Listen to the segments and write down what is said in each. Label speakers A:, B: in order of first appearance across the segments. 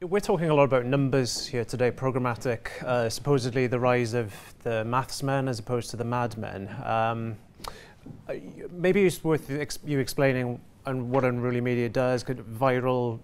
A: We're talking a lot about numbers here today, programmatic, supposedly the rise of the maths men as opposed to the madmen. Maybe it's worth you explaining what Unruly Media does, viral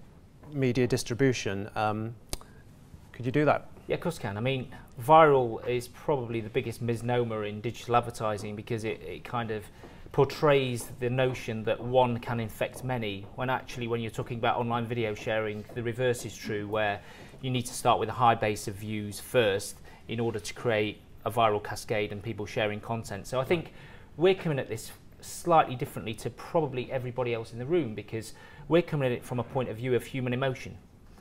A: media distribution. Could you do that?
B: Yeah, of course I can. I mean, viral is probably the biggest misnomer in digital advertising because it kind of portrays the notion that one can infect many, when actually when you're talking about online video sharing, the reverse is true, where you need to start with a high base of views first in order to create a viral cascade and people sharing content. So I think we're coming at this slightly differently to probably everybody else in the room, because we're coming at it from a point of view of human emotion.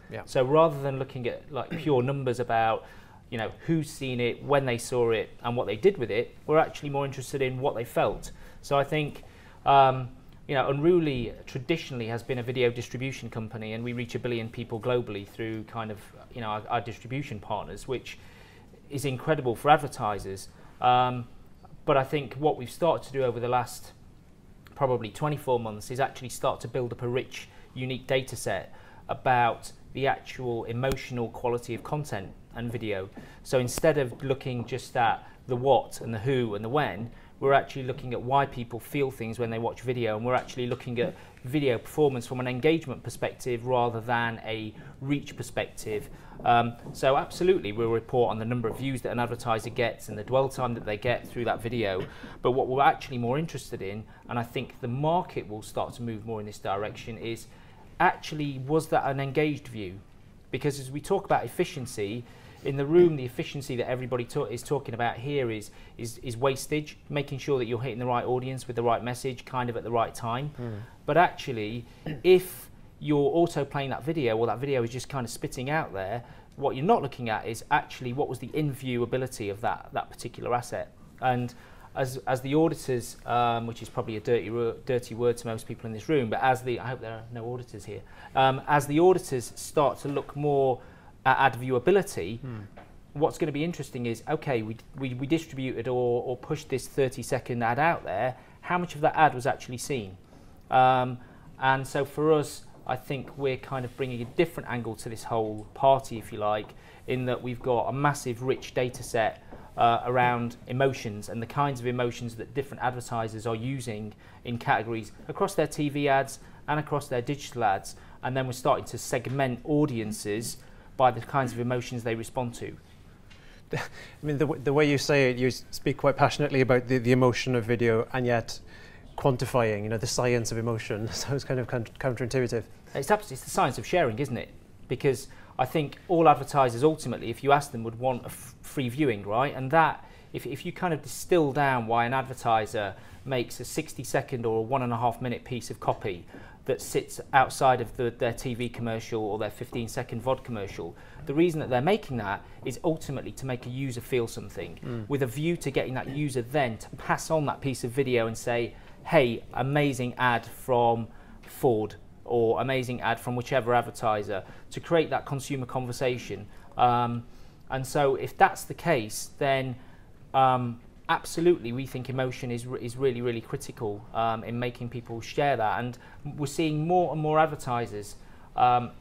A: Yeah.
B: So rather than looking at like pure numbers about, you know, who's seen it, when they saw it, and what they did with it, we're actually more interested in what they felt. So I think, you know, Unruly traditionally has been a video distribution company, and we reach 1 billion people globally through kind of, you know, our distribution partners, which is incredible for advertisers. But I think what we've started to do over the last probably 24 months is actually start to build up a rich, unique data set about the actual emotional quality of content and video. So instead of looking just at the what and the who and the when, we're actually looking at why people feel things when they watch video, and we're actually looking at video performance from an engagement perspective rather than a reach perspective. So absolutely we'll report on the number of views that an advertiser gets and the dwell time that they get through that video, but what we're actually more interested in, and I think the market will start to move more in this direction, is actually, was that an engaged view? Because as we talk about efficiency, in the room, the efficiency that everybody is talking about here is wastage, making sure that you're hitting the right audience with the right message, kind of at the right time. But actually, if you're also playing that video, or that video is just kind of spitting out there, what you're not looking at is actually what was the in-viewability of that particular asset. And as the auditors, which is probably a dirty word to most people in this room, but I hope there are no auditors here, as the auditors start to look more at ad viewability, what's going to be interesting is, okay, we distributed or pushed this 30-second ad out there, how much of that ad was actually seen? And so for us, I think we're kind of bringing a different angle to this whole party, if you like, in that we've got a massive rich data set around emotions and the kinds of emotions that different advertisers are using in categories across their TV ads and across their digital ads, and then we're starting to segment audiences by the kinds of emotions they respond to.
A: I mean, the way you say it, you speak quite passionately about the emotion of video, and yet quantifying, you know, the science of emotion. So it's kind of counterintuitive.
B: It's the science of sharing, isn't it? Because I think all advertisers ultimately, if you ask them, would want a free viewing, right? And that, if you kind of distill down why an advertiser makes a 60-second or a 1.5-minute piece of copy that sits outside of their TV commercial or their 15-second VOD commercial, the reason that they're making that is ultimately to make a user feel something, with a view to getting that user then to pass on that piece of video and say, hey, amazing ad from Ford, or amazing ad from whichever advertiser, to create that consumer conversation. And so if that's the case, then absolutely we think emotion is really, really critical in making people share that. And we're seeing more and more advertisers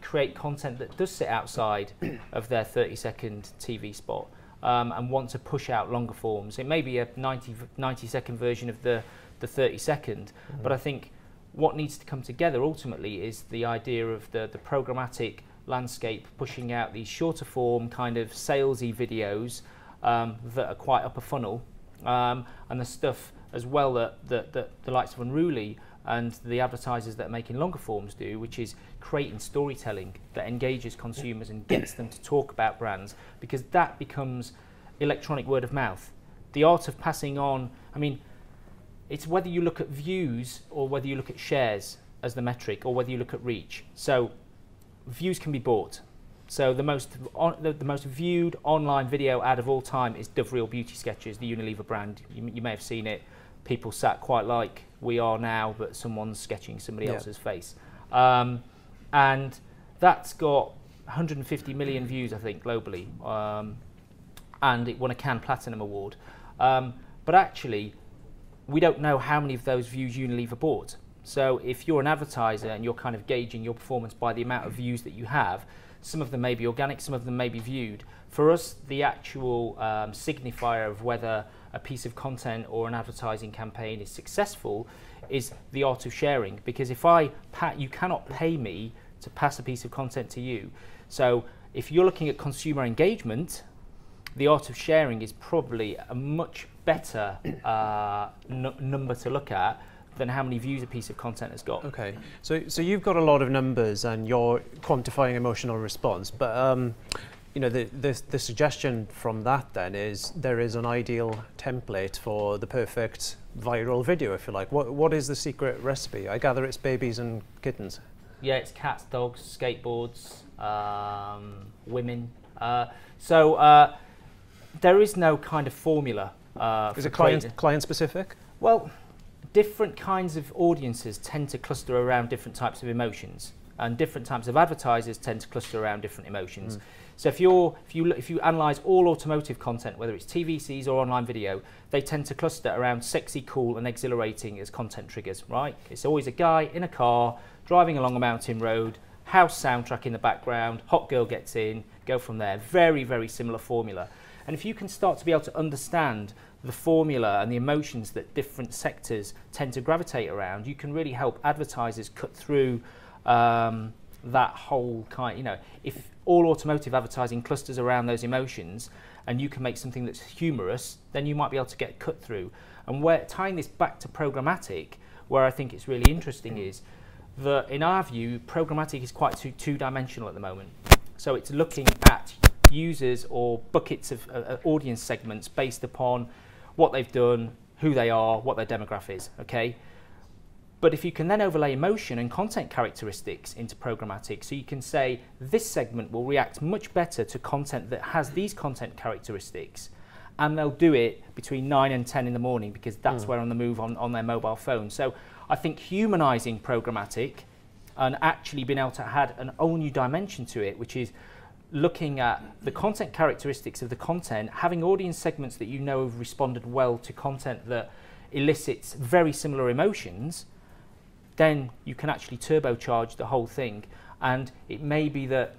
B: create content that does sit outside of their 30-second TV spot and want to push out longer forms. It may be a 90-second version of the 30-second, but I think what needs to come together ultimately is the idea of the programmatic landscape pushing out these shorter form kind of salesy videos that are quite upper funnel, and the stuff as well that the likes of Unruly and the advertisers that are making longer forms do, which is creating storytelling that engages consumers and gets them to talk about brands, because that becomes electronic word of mouth. The art of passing on, I mean, it's whether you look at views or whether you look at shares as the metric, or whether you look at reach. So views can be bought. So the most viewed online video ad of all time is Dove Real Beauty Sketches, the Unilever brand. You may have seen it. People sat quite like we are now, but someone's sketching somebody else's face. And that's got 150 million views, I think, globally. And it won a Cannes Platinum Award. But actually, we don't know how many of those views Unilever bought. So if you're an advertiser and you're kind of gauging your performance by the amount of views that you have, Some of them may be organic, some of them may be viewed. For us, the actual signifier of whether a piece of content or an advertising campaign is successful is the art of sharing. Because if you cannot pay me to pass a piece of content to you. So if you're looking at consumer engagement, the art of sharing is probably a much better number to look at than how many views a piece of content has got.
A: Okay, so you've got a lot of numbers and you're quantifying emotional response, but you know, the suggestion from that then is there is an ideal template for the perfect viral video, if you like. What is the secret recipe? I gather it's babies and kittens.
B: Yeah, it's cats, dogs, skateboards, women. There is no kind of formula.
A: Is it client specific?
B: Well, different kinds of audiences tend to cluster around different types of emotions, and different types of advertisers tend to cluster around different emotions. So if you analyse all automotive content, whether it's TVCs or online video, they tend to cluster around sexy, cool and exhilarating as content triggers, right? It's always a guy in a car driving along a mountain road, house soundtrack in the background, hot girl gets in, go from there. Very, very similar formula. And if you can start to be able to understand the formula and the emotions that different sectors tend to gravitate around, you can really help advertisers cut through that whole kind, you know, if all automotive advertising clusters around those emotions and you can make something that's humorous, then you might be able to get cut through. And tying this back to programmatic, where I think it's really interesting is that in our view, programmatic is quite two-dimensional at the moment. So it's looking at users or buckets of audience segments based upon what they've done, who they are, what their demographic is, okay? But if you can then overlay emotion and content characteristics into programmatic, so you can say this segment will react much better to content that has these content characteristics, and they'll do it between 9 and 10 in the morning because that's where on the move on their mobile phone. So I think humanising programmatic and actually being able to add an all new dimension to it, which is looking at the content characteristics of the content, having audience segments that you know have responded well to content that elicits very similar emotions, then you can actually turbocharge the whole thing. And it may be that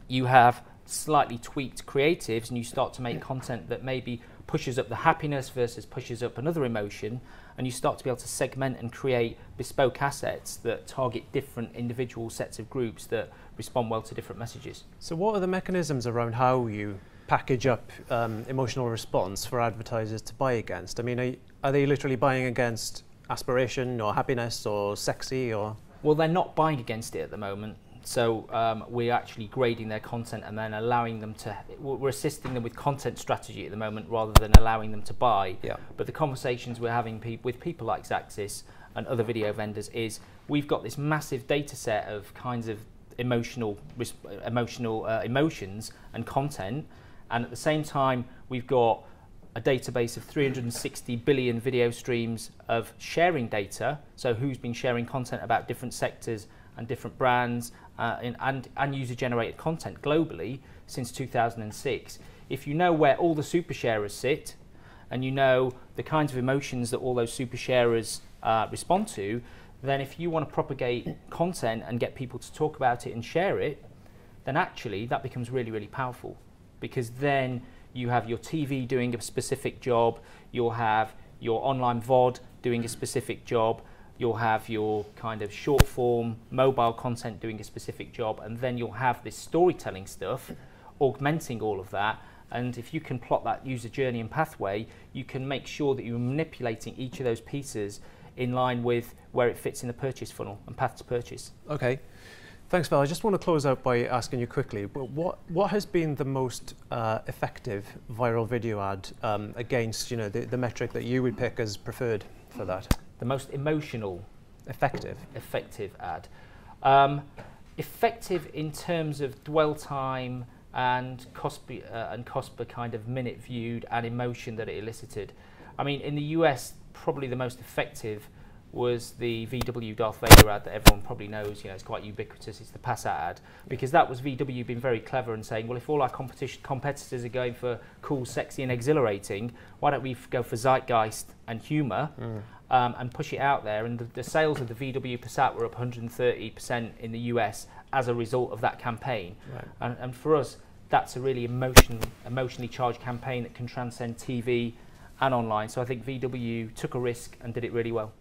B: you have slightly tweaked creatives and you start to make content that maybe pushes up the happiness versus pushes up another emotion, and you start to be able to segment and create bespoke assets that target different individual sets of groups that respond well to different messages.
A: So what are the mechanisms around how you package up emotional response for advertisers to buy against? I mean, are they literally buying against aspiration or happiness or sexy or?
B: Well, they're not buying against it at the moment. So we're actually grading their content and then allowing them to, we're assisting them with content strategy at the moment rather than allowing them to buy. Yeah. But the conversations we're having with people like Xaxis and other video vendors is we've got this massive data set of kinds of emotional emotions and content, and at the same time we've got a database of 360 billion video streams of sharing data, so who's been sharing content about different sectors and different brands and user-generated content globally since 2006. If you know where all the super sharers sit and you know the kinds of emotions that all those super sharers respond to, then if you want to propagate content and get people to talk about it and share it, then actually that becomes really, really powerful, because then you have your TV doing a specific job, you'll have your online VOD doing a specific job, you'll have your kind of short form mobile content doing a specific job, and then you'll have this storytelling stuff augmenting all of that. And if you can plot that user journey and pathway, you can make sure that you're manipulating each of those pieces in line with where it fits in the purchase funnel and path to purchase.
A: Okay. Thanks, Val. I just want to close out by asking you quickly, but what has been the most effective viral video ad against, you know, the metric that you would pick as preferred for that?
B: The most emotional, effective ad. Effective in terms of dwell time and cost per kind of minute viewed and emotion that it elicited. I mean, in the US, probably the most effective was the VW Darth Vader ad that everyone probably knows. You know, it's quite ubiquitous. It's the Passat ad, because that was VW being very clever and saying, well, if all our competitors are going for cool, sexy and exhilarating, why don't we go for zeitgeist and humour and push it out there? And the sales of the VW Passat were up 130% in the US as a result of that campaign.
A: Right.
B: And for us, that's a really emotionally charged campaign that can transcend TV and online. So I think VW took a risk and did it really well.